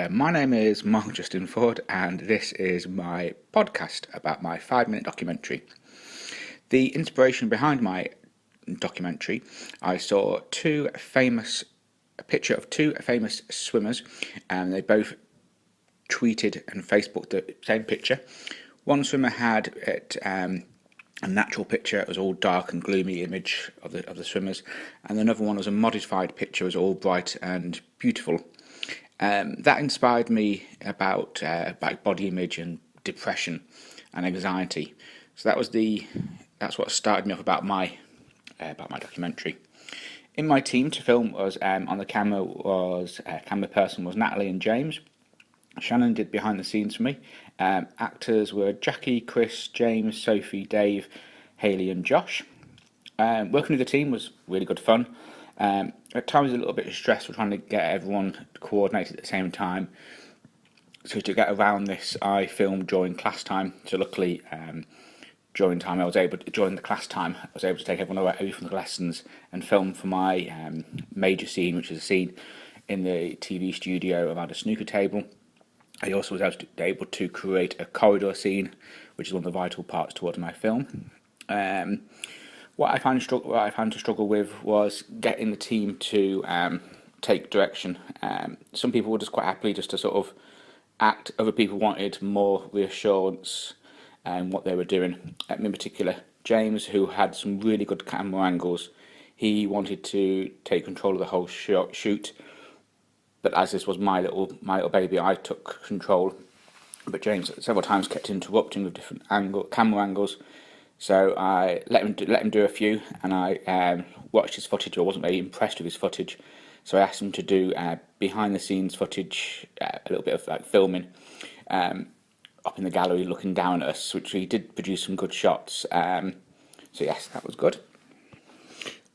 My name is Mark Justin Ford, and this is my podcast about my 5-minute documentary. The inspiration behind my documentary, I saw a picture of two famous swimmers, and they both tweeted and Facebooked the same picture. One swimmer had it a natural picture. It was all dark and gloomy image of the swimmers, and another one was a modified picture. It was all bright and beautiful. That inspired me about body image and depression and anxiety. So that's what started me off about my documentary. In my team to film was on the camera was camera person was Natalie and James. Shannon did behind the scenes for me. Actors were Jackie, Chris, James, Sophie, Dave, Hayley and Josh. Working with the team was really good fun. At times a little bit stressful trying to get everyone coordinated at the same time. So to get around this, I filmed during class time. So luckily, during the class time, I was able to take everyone away from the lessons and film for my major scene, which is a scene in the TV studio around a snooker table. I also was able to create a corridor scene, which is one of the vital parts towards my film. What I found to struggle with was getting the team to take direction. Some people were just quite happy just to sort of act. Other people wanted more reassurance in what they were doing. In particular, James, who had some really good camera angles, he wanted to take control of the whole shoot. But as this was my little baby, I took control. But James several times kept interrupting with different camera angles. So I let him do a few, and I watched his footage. I wasn't very impressed with his footage, so I asked him to do behind the scenes footage, a little bit of like filming up in the gallery, looking down at us, which he did produce some good shots. So yes, that was good.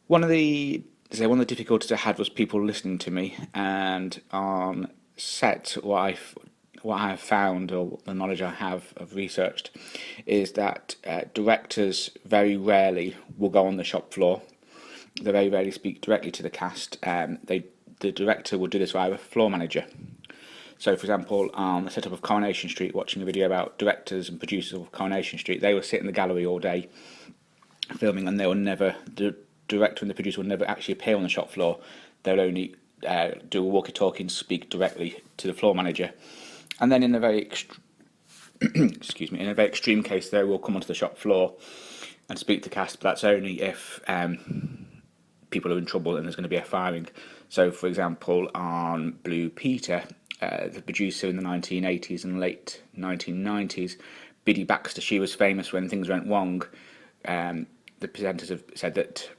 One of the difficulties I had was people listening to me, and on set, what I have found, or the knowledge I have researched, is that directors very rarely will go on the shop floor. They very rarely speak directly to the cast. The director will do this via a floor manager. So, for example, on the setup of Coronation Street, watching a video about directors and producers of Coronation Street, they will sit in the gallery all day filming, and the director and the producer will never actually appear on the shop floor. They'll only do a walkie-talkie and speak directly to the floor manager. And then in a very extreme case, they will come onto the shop floor and speak to cast, but that's only if people are in trouble and there's going to be a firing. So, for example, on Blue Peter, the producer in the 1980s and late 1990s, Biddy Baxter, she was famous when things went wrong. The presenters have said that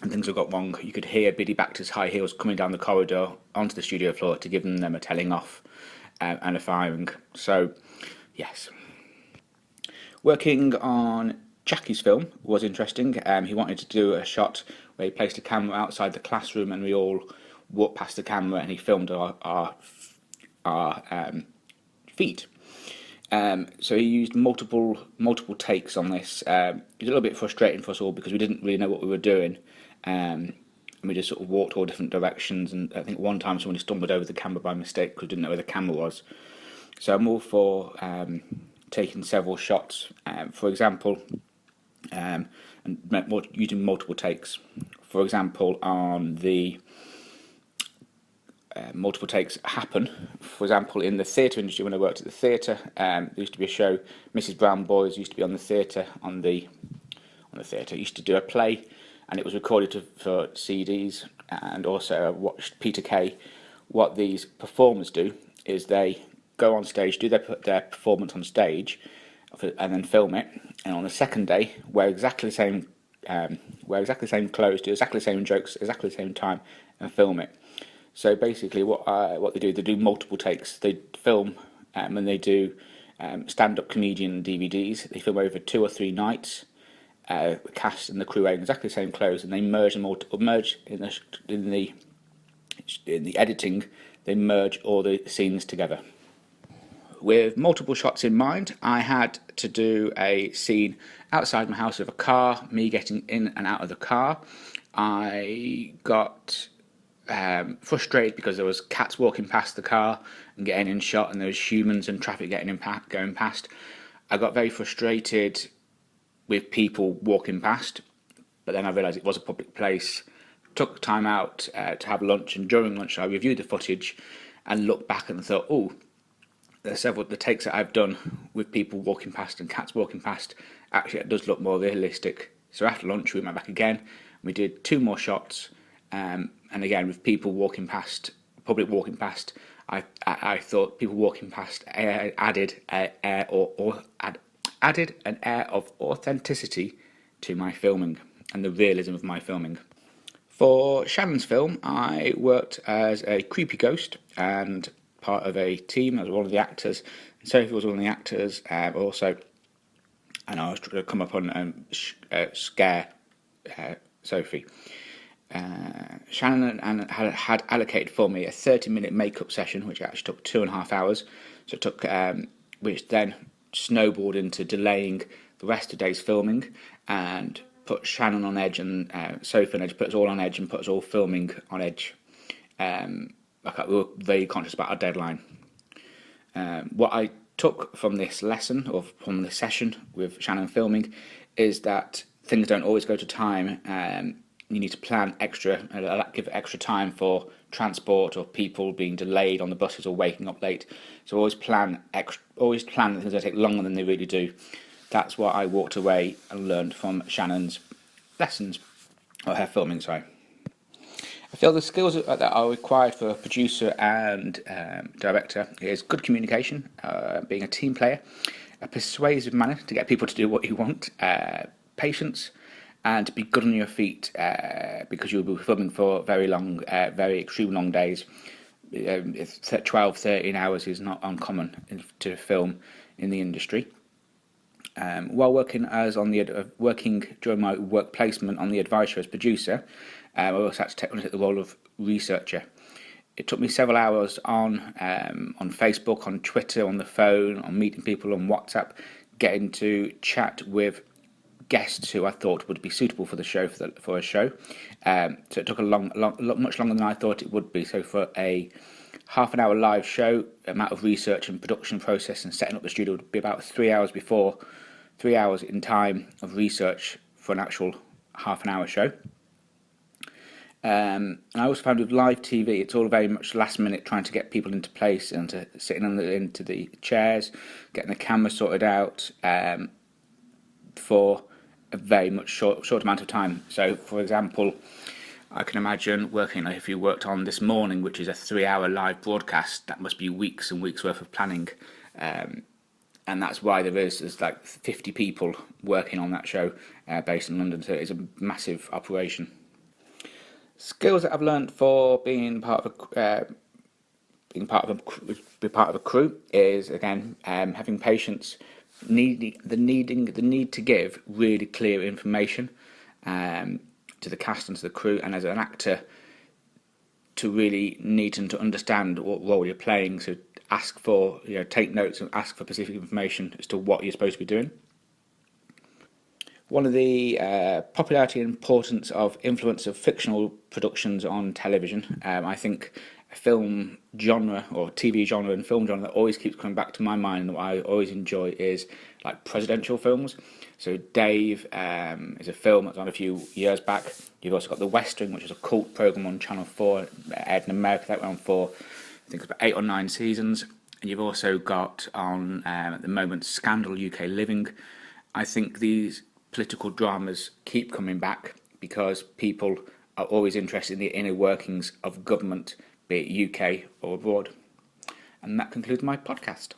when things have got wrong, you could hear Biddy Baxter's high heels coming down the corridor onto the studio floor to give them a telling off. And a firing. So, yes. Working on Jackie's film was interesting. He wanted to do a shot where he placed a camera outside the classroom and we all walked past the camera and he filmed our feet. So he used multiple takes on this. It was a little bit frustrating for us all because we didn't really know what we were doing. And we just sort of walked all different directions, and I think one time somebody stumbled over the camera by mistake because we didn't know where the camera was. So I'm all for taking several shots, for example, and using multiple takes. For example, on the multiple takes happen. For example, in the theatre industry, when I worked at the theatre, there used to be a show, Mrs. Brown Boys used to be on the theatre, used to do a play, and it was recorded for CDs. And also I watched Peter Kay. What these performers do is they go on stage, do their performance on stage, and then film it. And on the second day, wear exactly the same clothes, do exactly the same jokes, exactly the same time, and film it. So basically, what they do multiple takes. They film and they do stand-up comedian DVDs. They film over 2 or 3 nights. The cast and the crew wearing exactly the same clothes, and they merge in the editing. They merge all the scenes together. With multiple shots in mind, I had to do a scene outside my house of a car, me getting in and out of the car. I got frustrated because there was cats walking past the car and getting in shot, and there was humans and traffic going past. I got very frustrated with people walking past, but then I realised it was a public place. Took time out to have lunch, and during lunch I reviewed the footage and looked back and thought, oh, there's several the takes that I've done with people walking past and cats walking past. Actually, it does look more realistic. So after lunch, we went back again. We did 2 more shots, and again with people walking past, public walking past. I thought people walking past added an air of authenticity to my filming and the realism of my filming. For Shannon's film, I worked as a creepy ghost and part of a team as one of the actors. Sophie was one of the actors also, and I was trying to come up on scare Sophie. Shannon had allocated for me a 30-minute makeup session, which actually took 2.5 hours. So it took, which then snowballed into delaying the rest of the day's filming and put Shannon on edge and Sophie on edge, put us all on edge and put us all filming on edge. We were very conscious about our deadline. What I took from this lesson, or from this session with Shannon filming, is that things don't always go to time. You need to plan extra, give extra time for transport or people being delayed on the buses or waking up late. So always plan that things that take longer than they really do. That's what I walked away and learned from Shannon's lessons, or her filming, sorry. I feel the skills that are required for a producer and director is good communication, being a team player, a persuasive manner to get people to do what you want, patience, and to be good on your feet because you'll be filming for very long, very extreme long days. 12, 13 hours is not uncommon to film in the industry. While working during my work placement on the Advice Show as producer, I also had to take the role of researcher. It took me several hours on Facebook, on Twitter, on the phone, on meeting people on WhatsApp, getting to chat with guests who I thought would be suitable for the show for a show. So it took much longer than I thought it would be. So for a half-an-hour live show, the amount of research and production process and setting up the studio would be about 3 hours before. 3 hours in time of research for an actual half-an-hour show. And I also found with live TV, it's all very much last minute, trying to get people into place and sitting into the chairs, getting the camera sorted out for a very much short amount of time. So, for example, I can imagine working, if you worked on This Morning, which is a 3-hour live broadcast, that must be weeks and weeks worth of planning. And that's why there's like 50 people working on that show based in London. So it's a massive operation. Skills that I've learned for being part of a crew is, again, having patience, the need to give really clear information to the cast and to the crew, and as an actor to really need and to understand what role you're playing. So ask for, take notes and ask for specific information as to what you're supposed to be doing. One of the popularity and importance of influence of fictional productions on television, I think a film genre or TV genre and film genre that always keeps coming back to my mind and what I always enjoy is like presidential films. So Dave is a film that's on a few years back. You've also got The West Wing, which is a cult program on Channel 4, aired in America. That went on for, I think it's about 8 or 9 seasons. And you've also got on, at the moment, Scandal UK Living. I think these political dramas keep coming back because people are always interested in the inner workings of government, be it UK or abroad. And that concludes my podcast.